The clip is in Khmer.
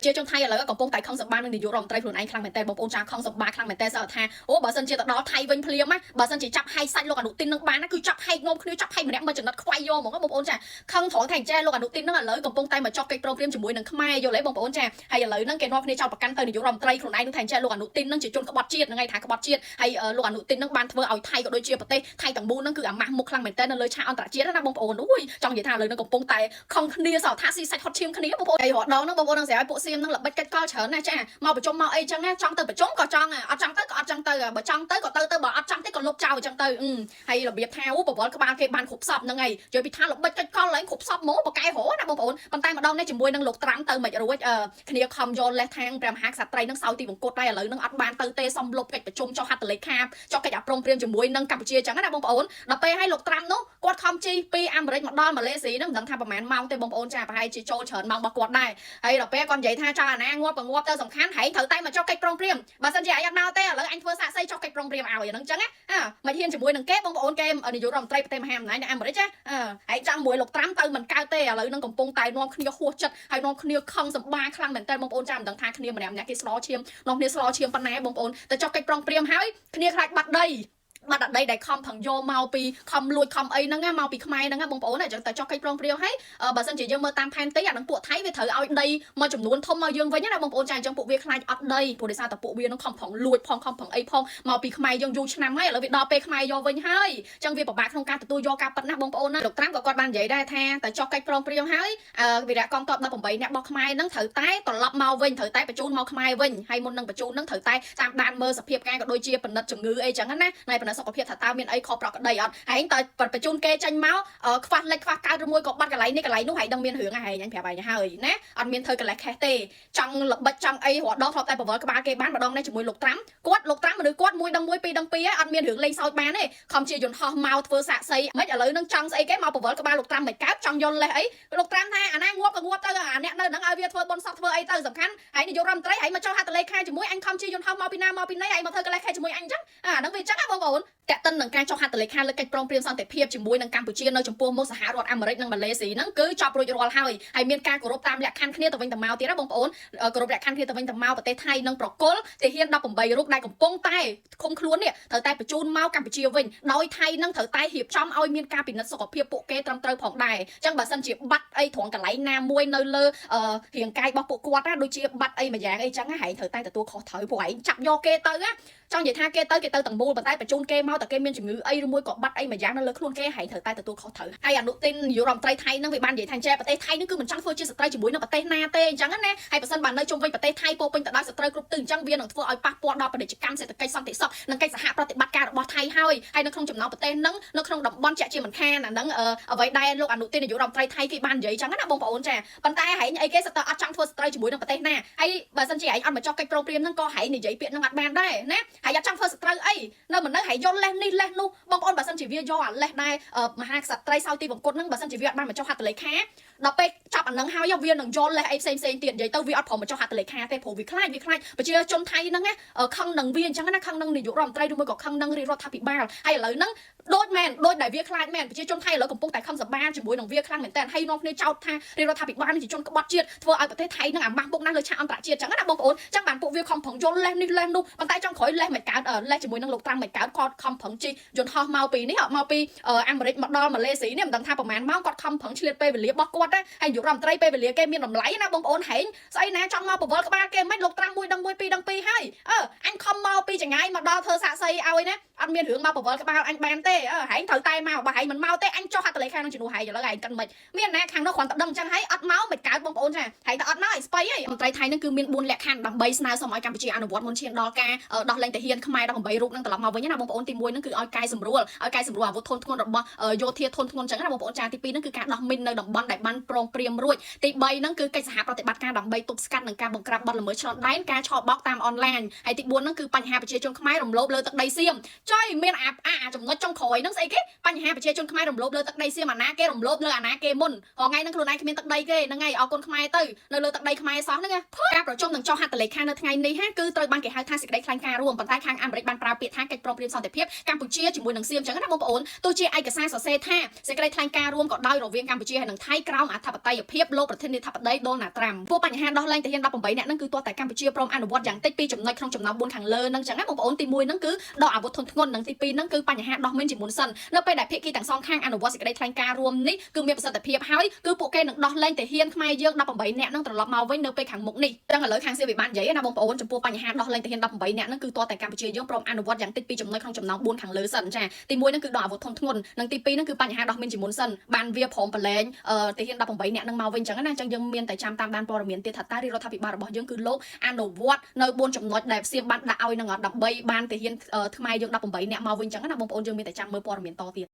ជាជនថៃឥឡូវកំពុងតែខឹងសម្បានឹងនាយករដ្ឋមន្ត្រីខ្លួនឯងខ្លាំងមែនតើបងប្អូនចាខឹងសម្បាខ្លាំងមែនតើសើថាអូបើសិនជាទៅដល់ថៃវិញភ្លាមណាបើសិនជាចាប់ហែកសាច់លោកអនុទីននឹងបានណាគឺចាប់ហែកងំគ្នាចាប់ហែកម្នាក់មកចំណិតខ្វាយយកហ្មងបងប្អូនចាខឹងត្រង់ថាអញ្ចឹងលោកអនុទីននឹងឥឡូវកំពុងតែមកចុះកិច្ចព្រមព្រៀងជាមួយនឹងខ្មែរយល់ទេបងប្អូនចាហើយឥឡូវហ្នឹងគេនាំគ្នាចោទប្រកាន់ទៅនាយករដ្ឋមន្ត្រីខ្លួនឯងនឹងថាអញ្ចឹងលោកអនុទីននឹងជាជនក្បត់ជាតិហ្នឹងឯងថាក្បត់ជាតិហើយលោកអនុទីននឹងបានធ្វើឲ្យថៃក៏ដូចជាប្រទេសថៃទាំងមូលហ្នឹងគឺអាម៉ាស់មុខខ្លាំងមែនតើនៅលើឆាកអន្តរជាតិណាបងប្អូនអូយចង់និយាយថាឥឡូវហ្នឹងកំពុងតែខឹងគ្នាសោកថាស៊ីសាច់ហត់ឈាមគ្នាបងប្អូនហើយរដងហ្នឹងបងប្អូននឹងស្រាប់ឲ្យពួកសៀមហ្នឹងល្បិចកិច្ចកលច្រើនណាស់ចាមកប្រជុំមកអីចឹងណាចង់ទៅប្រជុំក៏ចង់អត់ចង់ទៅក៏អត់ចង់ទៅបើចង់ទៅក៏ទៅបើអត់ចង់ទៅក៏លុបចោលចឹងទៅហើយរបៀបថាអូប្រវល់ក្បាលគេបានគ្រប់សពហ្នឹងហើយនិយាយពីថាល្បិចកិច្ចកលឡើងគ្រប់សពហ្មងបកកែរហណាបងប្អូនប៉ុន្តែម្ដងនេះជាមួយនឹងលោកត្រាំទៅមិនរួចគ្នាខំយកលេសខាងព្រះមហាក្សត្រីនឹងសោយទីបង្គត់ដែរឥឡូវនឹងអត់បានទៅទេសំលុបកិច្ចប្រជុំចុះហត្ថលេខាចុះកិច្ចអប្រងព្រៀងជាមួយនឹងកម្ពុជាចឹងណាបងប្អូនដល់ពេលឲ្យលោកត្រាំនោះគាត់ខំជីពីអាមេរិកមកដល់ម៉ាឡេស៊ីនឹងមិនដឹងថាប្រហែលម៉ោងទេបងប្អូនចាប្រហែលជាចូលច្រើនម៉ោងរបស់គាត់ដែរហើយដល់ពេលគាត់និយាយថាចង់អាណាងាប់ក៏ងាប់ទៅសំខាន់ហែងត្រូវតែមកចុះកិច្ចប្រងព្រៀងបើសិនជាឯងអត់មកទេឥឡូវអញធ្វើសាកសីចុះកិច្ចប្រងព្រៀងឲ្យអាហ្នឹងចឹងណាមិនហ៊ានជាមួយនឹងគេបងប្អូនគេនាយករដ្ឋមន្ត្រីប្រទេសមហាអំណាចនៅអាមេរិកចាហើយចង់មួយលោកត្រាំទៅមិនកើតទេឥឡូវនឹងកំពុងតែនាំគ្នាហួសចិត្តហើយនាំគ្នាខឹងសម្បាខ្លាំងមែនតើបងប្អូនចាមិនដឹងថាគ្នាម្នាក់គេស្លោឈាមនាំគ្នាស្លោឈាមប៉ុណ្ណាបងប្អូនទៅចុះកិច្ចប្រងព្រៀងហើយគ្នាខ្លាចបាត់ដីដែលខំផឹងយកមកពីខំលួចខំអីហ្នឹងមកពីខ្មែរហ្នឹងបងប្អូនអញ្ចឹងតែចុះកិច្ចប្រងព្រៀងហើយបើសិនជាយើងមើលតាមផែនទីអានឹងពួកថៃវាត្រូវឲ្យដីមួយចំនួនធំមកយើងវិញណាបងប្អូនចាអញ្ចឹងពួកវាខ្លាចអត់ដីព្រោះដោយសារតែពួកវានឹងខំផឹងលួចផងខំផឹងអីផងមកពីខ្មែរយើងយូរឆ្នាំហើយឥឡូវវាដល់ពេលខ្មែរយកវិញហើយអញ្ចឹងវាពិបាកក្នុងការទទួលយកការប៉ັດណាបងប្អូនណាលោកត្រាំក៏គាត់បាននិយាយដែរថាតែចុះកិច្ចប្រងព្រៀងហើយវីរៈកងទ័ព18នាក់របស់ខ្មែរហ្នឹងត្រូវតែត្រឡប់មកវិញត្រូវតែបញ្ជូនមកខ្មែរវិញហើយមុននឹងបញ្ជូនហ្នឹងត្រូវតែតាមដានមើលសភាពការក៏ដូចជាពិនិត្យជំងឺអីចឹងណាណែពិនិត្យសុខភាពថាតើមានអីខុសប្រក្រតីអត់ហើយតើបញ្ជូនគេចេញមកខ្វះលិចខ្វះកើតឬមួយក៏បាត់កន្លែងនេះកន្លែងនោះហើយដឹងមានរឿងហើយអញប្រាប់ហើយណាអត់មានធ្វើកន្លែងខេះទេចង់ល្បិចចង់អីរដងធ្លាប់តែប្រវល់ក្បាលគេបានម្ដងនេះជាមួយលោកត្រាំលោកត្រាំមនុស្សគាត់មួយដឹងមួយពីរដឹងពីរហើយអត់មានរឿងលេងសើចបានទេខំជាយន្តហោះមកធ្វើសាកសីមិនឥឡូវនឹងចង់ស្អីគេមកប្រវល់ក្បាលលោកត្រាំមិនកើតចង់យល់លេសអីលោកត្រាំថាអាណាងាប់ក៏ងាប់ទៅអាអ្នកនៅហ្នឹងឲ្យវាធ្វើបុណ្យសពធ្វើអីទៅសំខាន់ហើយនាយករដ្ឋមន្ត្រីហើយមកចុះហត្ថលេខាជាមួយអញខំជាយន្តហោះមកពីណាមកពីណីហើយមកធ្វើកន្លែងខេះជាមួយអញអញ្ចឹងអាហ្នឹងវាអញ្ចឹងណាបងប្អូនតេតិននឹងការចុះហត្ថលេខាលើកិច្ចព្រមព្រៀងសន្តិភាពជាមួយនឹងកម្ពុជានៅចំពោះមុខសហរដ្ឋអាមេរិកនិងម៉ាឡេស៊ីហ្នឹងគឺចប់រួចរាល់ហើយមានការគោរពតាមលក្ខខណ្ឌគ្នាទៅវិញទៅមកទៀតណាបងប្អូនគោរពលក្ខខណ្ឌគ្នាទៅវិញទៅមកប្រទេសថៃនឹងប្រគល់ទាហាន18រូបដែលកំពុងតែឃុំខ្លួននេះត្រូវតែបញ្ជូនមកកម្ពុជាវិញដោយថៃនឹងត្រូវតែរៀបចំឲ្យមានការពិនិត្យសុខភាពពួកគេត្រឹមត្រូវផងដែរអញ្ចឹងបើសិនជាបាត់អីត្រង់កន្លែងណាមួយនៅលើរាងកាយរបស់ពួកគាត់ណាដូចជាបាត់អីមួយយ៉ាងអីចឹងហែងត្រូវតែទទួលខុសត្រូវពួកឯងចាប់យកគេទៅណាចង់និយាយថាគេទៅទាំងមូលប៉ុន្តែបញ្ជូនគេមកតែគេមានជំងឺអីឬមួយក៏បាត់អីមួយយ៉ាងនៅលើខ្លួនគេហែងត្រូវតែទទួលខុសត្រូវហើយអនុទិននាយករដ្ឋមន្ត្រីថៃនឹងវាបាននិយាយថាចេះប្រទេសថៃនឹងគឺមិនចង់ធ្វើជាសត្រូវជាមួយនឹងប្រទេសណាទេអញ្ចឹងណាហើយបើសិនបាននៅជុំវិញប្រទេសថៃពោពេញទៅដោយសត្រូវគ្រប់ទិសអញ្ចឹងវានឹងធ្វើឲ្យប៉ះពាល់ដល់ពាណិជ្ជកម្មសេដ្ឋកិច្ចសន្តិសុខនិងកិច្ចសហប្រតិបត្តិការរបស់ថៃហើយនៅក្នុងចំណោមប្រទេសនឹងនៅក្នុងតំបន់ជាក់ជាមិនខានអានឹងអ្វីដែលលោកអនុទិននាយករដ្ឋមន្ត្រីថៃគេបាននិយាយអញ្ចឹងណាបងប្អូនចាប៉ុន្តែហែងអីគេសតើអត់ចង់ធ្វើសត្រូវជាមួយនឹងប្រទេសណាហើយបើសិនជាហែងអត់មកចុះកិច្ចព្រមព្រៀងនឹងក៏ហែងនិយាយពាក្យនឹងអត់បានដែរណាហើយអត់ចង់ធ្វើសត្រូវអីនៅមិននៅហែងយល់លេសនេះលេសនោះបងប្អូនបើសិនជាវាយកអាលេសដែរមហាក្សត្រីសោយទីបង្គត់នឹងបើសិនជាវាអត់បានមកចុះហត្ថលេខាដល់ពេលចាប់អានឹងហើយវានឹងយល់លេសអីផ្សេងទៀតនិយាយទៅវាអត់ព្រមមកចុះហត្ថលេខាទេព្រោះវាខ្លាចប្រជាជនថៃហ្នឹងណាខឹងនឹងវាអញ្ចឹងណាខឹងនឹងនាយករដ្ឋមន្ត្រីឬមួយក៏ខឹងនឹងរដ្ឋាភិបាលហើយឥឡូវហ្នឹងដូចដែលវាខ្លាចមែនប្រជាជនថៃឥឡូវកំពុងតែខឹងសម្បាជាមួយនឹងវាខ្លាំងមែនតើហើយនាំគ្នាចោទថារដ្ឋាភិបាលនេះជាជនក្បត់ជាតិធ្វើឲ្យប្រទេសថៃនឹងអាម៉ាស់មុខណាស់លើឆាកអន្តរជាតិអញ្ចឹងណាបងប្អូនអញ្ចឹងបានពួកវាខំប្រឹងយល់លេសនេះលេសនោះប៉ុន្តែចង់ក្រោយលេសមិនកើតលេសជាមួយនឹងលោកត្រាំមិនកើតគាត់ខំប្រឹងជីយន្តហោះមកពីនេះមកពីអាមេរិកមកដល់ម៉ាឡេស៊ីនេះមិនដឹងថាប្រហែលម៉ោងគាត់ខំប្រឹងឆ្លៀតពេលវេលារបស់គាត់ណាហើយនាយករដ្ឋមន្ត្រីពេលវេលាគេមានតម្លៃណាបងប្អូនហែងស្អីណាចង់មកប្រវល់ក្បាលគេមិនលោកត្រាំមួយដឹងមួយពីរដឹងពីរហើយអញខំមកពីចងាយមកដល់ធ្វើសាកសីឲ្យណាអត់មានរឿងមកប្រវល់ក្បាលអញបានទេហែងត្រូវតែមកបើហែងមិនមកទេអញចុះហត្ថលេខានឹងជំនួសហែងឥឡូវហែងកិនមិនមានណាខាងនោះគ្រាន់តែដឹងចឹងហើយអត់មកមិនកើតបងប្អូនចាហែងតែអត់មកឲ្យស្បៃហើយមន្ត្រីថៃនឹងគឺមាន4លក្ខខណ្ឌដើម្បីស្នើសុំឲ្យកម្ពុជាអនុវត្តមុនឈានដល់ការដោះលែងទាហានខ្មែរ18រូបនឹងត្រឡប់មកវិញណាបងប្អូនទី1នឹងគឺឲ្យកែសម្រួលអាវុធធនធ្ងន់របស់យោធាធនធ្ងន់ចឹងណាបងប្អូនចាទី2នឹងគឺការដោះមីននៅតំបន់ដែលបានប្រងព្រៀងរួចទី3នឹងគឺកិច្ចសហប្រតិបត្តិការដើម្បីទប់ស្កាត់នឹងការបង្ក្រាបបទល្មើសឆ្លងដែនការឆបោកតាមអនឡាញហើយទី4នឹងគឺបញ្ហាប្រជាជនខ្មែររំលោភលើទឹកដីសៀមចុយមានចំណុចចុងក្រោយនឹងស្អីគេបញ្ហាប្រជាជនខ្មែររំលោភលើទឹកដីសៀមអាណាគេរំលោភលើអាណាគេមុនថ្ងៃហ្នឹងខ្លួនឯងគ្មានទឹកដីគេហ្នឹងហើយអរគុណខ្មែរទៅនៅលើទឹកដីខ្មែរសោះហ្នឹងការប្រជុំនឹងចុះហត្ថលេខានៅថ្ងៃនេះគឺត្រូវបានគេហៅថាសេចក្តីថ្លែងការណ៍រួមប៉ុន្តែខាងអាមេរិកបានប្រើពាក្យថាកិច្ចព្រមព្រៀងសន្តិភាពកម្ពុជាជាមួយនឹងសៀមចឹងណាបងប្អូនទោះជាឯកសារសរសេរថាសេចក្តីថ្លែងការណ៍រួមក៏ដោយរវាងកម្ពុជាហើយនិងថៃក្រោម អធិបតេយ្យភាពលោកប្រធានាធិបតីដូណាល់ត្រាំពួកបញ្ហាដោះលែងទាហាន18នាក់ហ្នឹងគឺទាល់តែកម្ពុជាព្រមអនុវត្តយ៉ាងតិច2ចំណុចក្នុងចំណោម4ខាងលើហ្នឹងចឹងណាបងប្អូនទី1ហ្នឹងគឺដកអាវុធធុនធ្ងន់និងទី2ហ្នឹងគឺបញ្ហាដោះមីនជាមុនសិននៅពេលដែលភាគីទាំងសងខាងអនុវត្តសេចក្តីថ្លែងការណ៍រួមនេះគឺមានប្រសិទ្ធភាពហើយគឺពួកគេនឹងដោះលែងទាហានខ្មែរយើង18នាក់ហ្នឹងត្រឡប់មកវិញនៅពេលខាងមុខនេះចឹងឥឡូវខាងសៀវវិបាននិយាយណាបងប្អូនចំពោះបញ្ហាដោះលែងទាហាន18នាក់ហ្នឹងគឺទាល់តែកម្ពុជាយើងព្រមអនុវត្តយ៉ាងតិច2ចំណុចក្នុងចំណោម4ខាងលើសិនចាទី1ហ្នឹងគឺដកអាវុធធុនធ្ងន់និងទី2ហ្នឹងគឺបញ្ហាដោះមីនជាមុនសិនបានវាព្រមប្រឡែងទាហាន18នាក់ហ្នឹងមកវិញចឹងណាចឹងយើងមានតែចាំតាមដានព័ត៌មានទៀតថាតើរាជរដ្ឋាភិបាលរបស់យើងគឺលោកអនុវត្តនៅ4ចំណុចដែលផ្សេងបានដាក់ឲ្យនឹងដើម្បីបានទាហានខ្មែរយើង18នាក់មកវិញចឹងណាបងប្អូនយើងមានតែចាំមើលព័ត៌មានតទៀត